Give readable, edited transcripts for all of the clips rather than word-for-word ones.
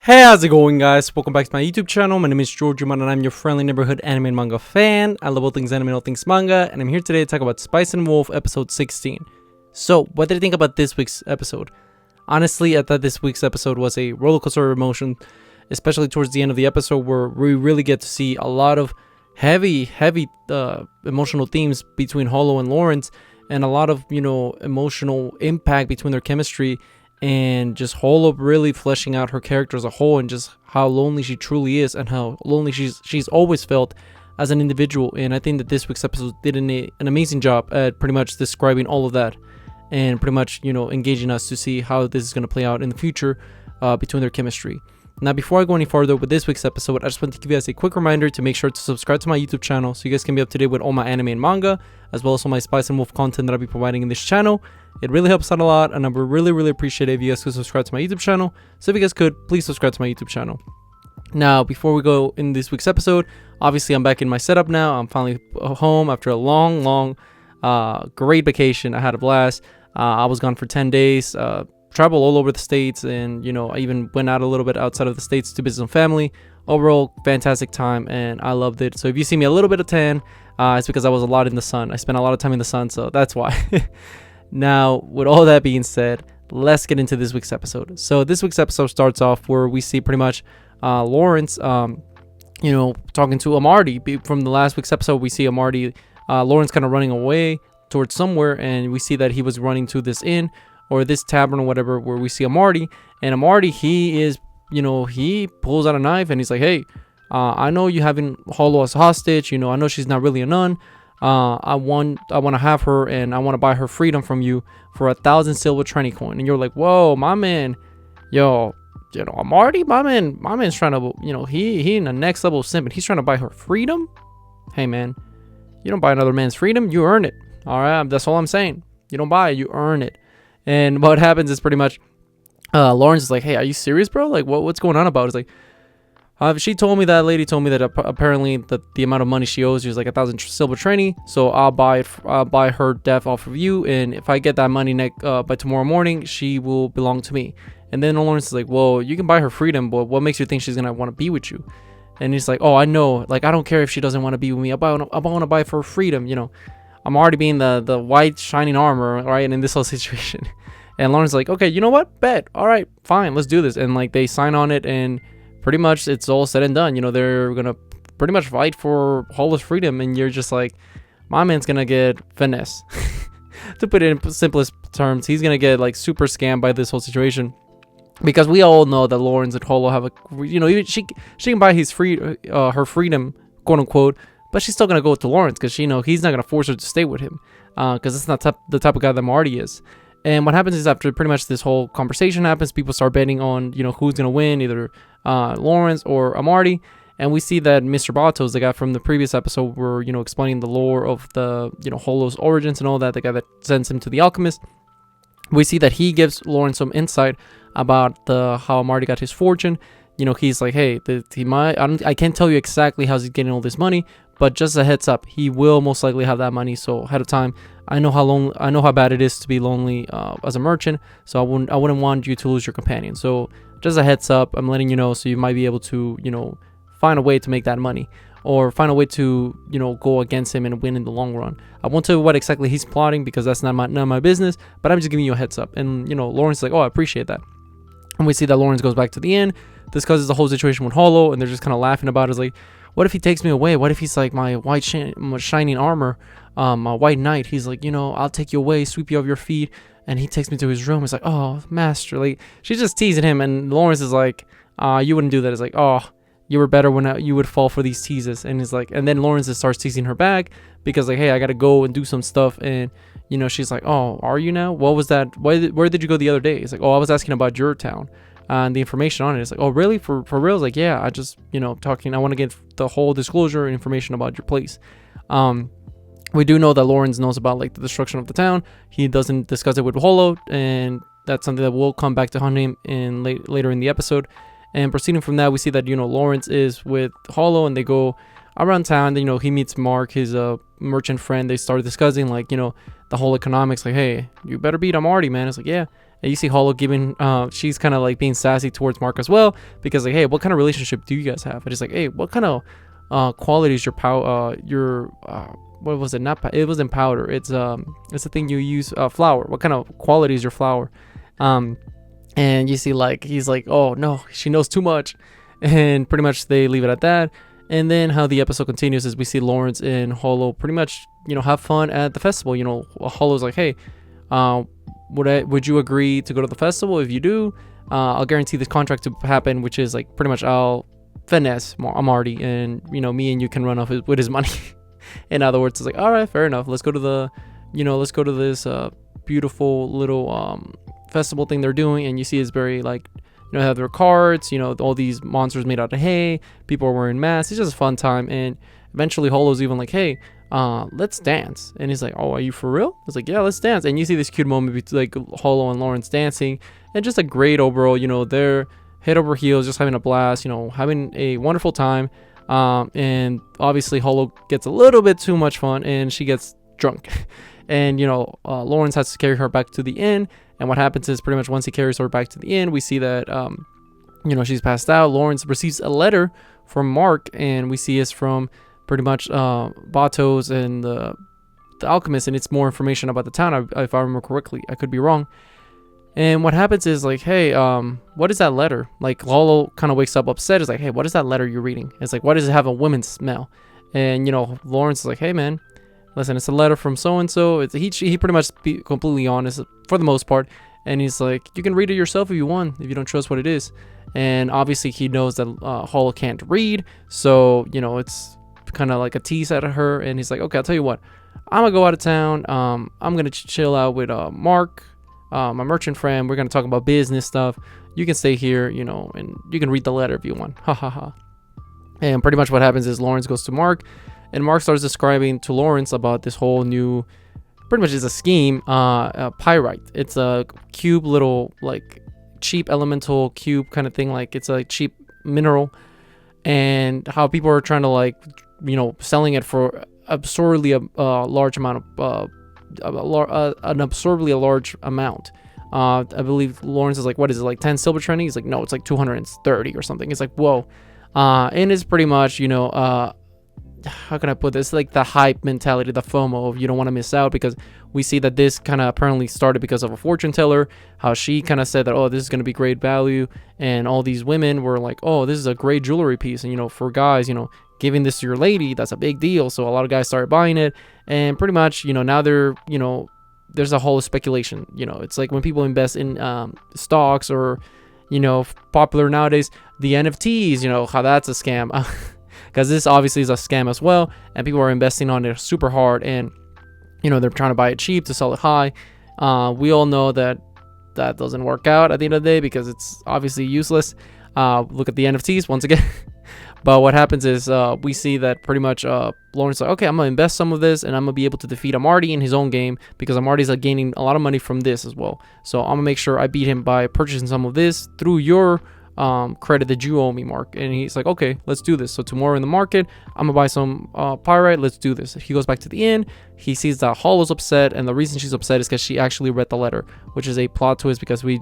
Hey, how's it going, guys? Welcome back to my YouTube channel. My name is George and I'm your friendly neighborhood anime and manga fan. I love all things anime and all things manga, and I'm here today to talk about Spice and Wolf episode 16. So, what did I think about this week's episode? Honestly, I thought this week's episode was a roller coaster of emotion, especially towards the end of the episode where we really get to see a lot of heavy emotional themes between Hollow and Lawrence, and a lot of, emotional impact between their chemistry, and just Hollow really fleshing out her character as a whole, and just how lonely she truly is and how lonely she's always felt as an individual. And I think that this week's episode did an amazing job at pretty much describing all of that, and pretty much engaging us to see how this is going to play out in the future between their chemistry. Now, before I go any further with this week's episode, I just want to give you guys a quick reminder to make sure to subscribe to my YouTube channel so you guys can be up to date with all my anime and manga, as well as all my Spice and Wolf content that I'll be providing in this channel. It really helps out a lot, and I would really appreciate it if you guys could subscribe to my YouTube channel. So if you guys could, please subscribe to my YouTube channel. Now, before we go in this week's episode, obviously I'm back in my setup now. I'm finally home after a long, great vacation. I had a blast. I was gone for 10 days. Travel all over the states, and I even went out a little bit outside of the states to visit some family. Overall, fantastic time, and I loved it. So if you see me a little bit of tan, it's because I was a lot in the sun. I spent a lot of time in the sun, so that's why. Now, with all that being said, let's get into this week's episode. So this week's episode starts off where we see pretty much Lawrence talking to Amarty. From the last week's episode, we see Amarty, Lawrence kind of running away towards somewhere, and we see that he was running to this inn or this tavern or whatever, where we see Amarty. And Amarty, he is, he pulls out a knife and he's like, hey, I know you having Hollow as a hostage. I know she's not really a nun. I want to have her, and I want to buy her freedom from you for 1,000 silver tranny coin. And you're like, whoa, my man, Amarty, my man's trying to, he in the next level of simp, and he's trying to buy her freedom. Hey, man, you don't buy another man's freedom, you earn it. All right, that's all I'm saying. You don't buy it, you earn it. And what happens is pretty much Lawrence is like, hey, are you serious, bro? Like, what's going on about it? It's like, that lady told me that apparently the amount of money she owes you is like 1,000 silver tranny, so I'll buy her death off of you, and if I get that money by tomorrow morning, she will belong to me. And then Lawrence is like, well, you can buy her freedom, but what makes you think she's gonna want to be with you? And he's like, oh, I know, like, I don't care if she doesn't want to be with me. I want to buy for freedom. I'm already being the white shining armor, right? And in this whole situation. And Lawrence is like, okay, you know what? Bet. All right, fine, let's do this. And like they sign on it, and pretty much it's all said and done. They're gonna pretty much fight for Hollow's freedom, and you're just like, my man's gonna get finesse. To put it in simplest terms, he's gonna get like super scammed by this whole situation. Because we all know that Lawrence and Hollow have she can buy her freedom, quote unquote, but she's still gonna go to Lawrence because he's not gonna force her to stay with him, because it's not the type of guy that Marty is. And what happens is, after pretty much this whole conversation happens, people start betting on who's gonna win, either Lawrence or Amarty. And we see that Mr. Batos, the guy from the previous episode, were explaining the lore of the Hollow's origins and all that, the guy that sends him to the alchemist. We see that he gives Lawrence some insight about how Amarty got his fortune. He's like, hey, I can't tell you exactly how he's getting all this money, but just a heads up, he will most likely have that money. So ahead of time, I know how bad it is to be lonely as a merchant. So I wouldn't want you to lose your companion. So just a heads up, I'm letting you know, so you might be able to find a way to make that money, or find a way to go against him and win in the long run. I won't tell you what exactly he's plotting, because that's not my business, but I'm just giving you a heads up. And Lawrence is like, oh, I appreciate that. And we see that Lawrence goes back to the inn, discusses the whole situation with Hollow, and they're just kind of laughing about it. It's like, what if he takes me away? What if he's like my white shining armor, my white knight? He's like, I'll take you away, sweep you off your feet. And he takes me to his room. It's like, oh, master. Like, she's just teasing him. And Lawrence is like, you wouldn't do that. It's like, oh, you were better when you would fall for these teases. And he's like, and then Lawrence just starts teasing her back, because like, hey, I got to go and do some stuff. And, she's like, oh, are you now? What was that? Where did you go the other day? It's like, oh, I was asking about your town. And the information on it. It's like, oh, really? For real? It's like, yeah, I just, talking. I want to get the whole disclosure and information about your place. We do know that Lawrence knows about like the destruction of the town. He doesn't discuss it with Hollow, and that's something that will come back to haunt him later in the episode. And proceeding from that, we see that Lawrence is with Hollow, and they go around town. He meets Mark, his merchant friend. They start discussing like the whole economics. Like, hey, you better beat Amarty, man. It's like, yeah. And you see Hollow giving, she's kind of like being sassy towards Mark as well, because like, hey, what kind of relationship do you guys have? And it's like, hey, what kind of qualities your what was it? It wasn't powder. It's the thing you use, flour. What kind of quality is your flour? And you see like he's like, oh no, she knows too much, and pretty much they leave it at that. And then how the episode continues is we see Lawrence and Hollow pretty much, have fun at the festival. Hollow's like, hey, would you agree to go to the festival? If you do, I'll guarantee this contract to happen, which is like pretty much I'll finesse Marty, and me and you can run off with his money. In other words, it's like, all right, fair enough. Let's go to this beautiful little festival thing they're doing. And you see it's very like, they have their carts, all these monsters made out of hay, people are wearing masks. It's just a fun time. And eventually Hollow's even like, hey, let's dance. And he's like, oh, are you for real? It's like, yeah, let's dance. And you see this cute moment between like Hollow and Lawrence dancing, and just a great overall, they're head over heels, just having a blast, having a wonderful time. And obviously Hollow gets a little bit too much fun, and she gets drunk. And Lawrence has to carry her back to the inn. And what happens is pretty much once he carries her back to the inn, we see that she's passed out. Lawrence receives a letter from Mark, and we see it's from pretty much Batos and the alchemist, and it's more information about the town, if I remember correctly. I could be wrong. And what happens is like, hey, what is that letter? Like Hollow kind of wakes up upset. Is like, hey, what is that letter you're reading? It's like, why does it have a women's smell? And Lawrence is like, hey man, listen, it's a letter from so and so. He pretty much be completely honest for the most part. And he's like, you can read it yourself if you want, if you don't trust what it is. And obviously he knows that Hollow can't read, so it's kind of like a tease out of her. And he's like, okay, I'll tell you what, I'm gonna go out of town. I'm gonna chill out with Mark, my merchant friend. We're gonna talk about business stuff. You can stay here, and you can read the letter if you want. Ha ha ha. And pretty much what happens is Lawrence goes to Mark, and Mark starts describing to Lawrence about this whole new, pretty much is a scheme, pyrite. It's a cube, little like cheap elemental cube kind of thing. Like it's a cheap mineral, and how people are trying to like, selling it for absurdly a large amount of an absurdly a large amount. I believe Lawrence is like, what is it, like 10 silver trendy? He's like, no, it's like 230 or something. It's like, whoa. And it's pretty much, how can I put this? Like the hype mentality, the FOMO of you don't want to miss out, because we see that this kind of apparently started because of a fortune teller, how she kind of said that, oh, this is going to be great value. And all these women were like, oh, this is a great jewelry piece. And, for guys, giving this to your lady, that's a big deal. So a lot of guys started buying it. And pretty much, now they're, there's a whole speculation. It's like when people invest in stocks or, popular nowadays, the NFTs, how that's a scam. Because this obviously is a scam as well, and people are investing on it super hard, and they're trying to buy it cheap to sell it high. We all know that doesn't work out at the end of the day, because it's obviously useless. Look at the NFTs once again. But what happens is we see that pretty much Lawrence is like, okay, I'm gonna invest some of this, and I'm gonna be able to defeat Amarty in his own game, because Amarty's like gaining a lot of money from this as well. So I'm gonna make sure I beat him by purchasing some of this through your credit that you owe me, Mark. And he's like, okay, let's do this. So tomorrow in the market, I'm gonna buy some pyrite. Let's do this. He goes back to the inn. He sees that Hollow's upset, and the reason she's upset is because she actually read the letter, which is a plot twist, because we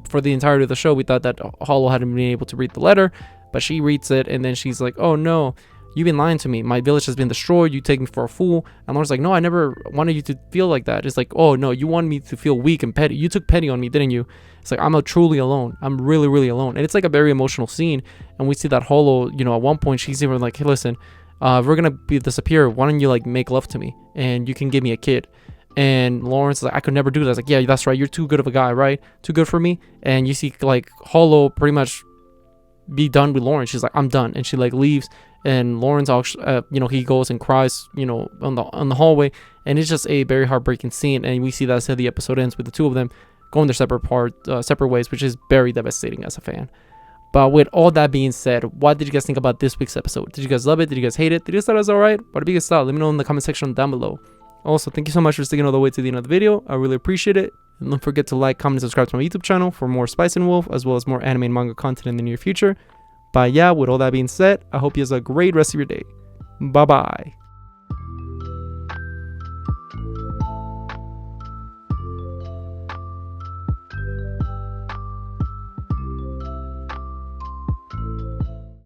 for the entirety of the show we thought that Hollow hadn't been able to read the letter, but she reads it, and then she's like, oh no, you've been lying to me. My village has been destroyed. You take me for a fool. And Lawrence's like, no, I never wanted you to feel like that. It's like, oh no, you wanted me to feel weak and petty. You took pity on me, didn't you? It's like, I'm truly alone. I'm really, really alone. And it's like a very emotional scene. And we see that Hollow, at one point she's even like, hey, listen, if we're gonna disappear, why don't you like make love to me, and you can give me a kid. And Lawrence is like, I could never do that. I was like, yeah, that's right. You're too good of a guy, right? Too good for me. And you see like Hollow pretty much be done with Lawrence. She's like, I'm done. And she like leaves. And Lawrence, he goes and cries, on the hallway, and it's just a very heartbreaking scene. And we see that's how the episode ends, with the two of them going their separate ways, which is very devastating as a fan. But with all that being said, what did you guys think about this week's episode? Did you guys love it? Did you guys hate it? Did you guys thought it was alright? What did you guys thought? Let me know in the comment section down below. Also, thank you so much for sticking all the way to the end of the video. I really appreciate it. And don't forget to like, comment, and subscribe to my YouTube channel for more Spice and Wolf, as well as more anime and manga content in the near future. But yeah, with all that being said, I hope you have a great rest of your day. Bye bye.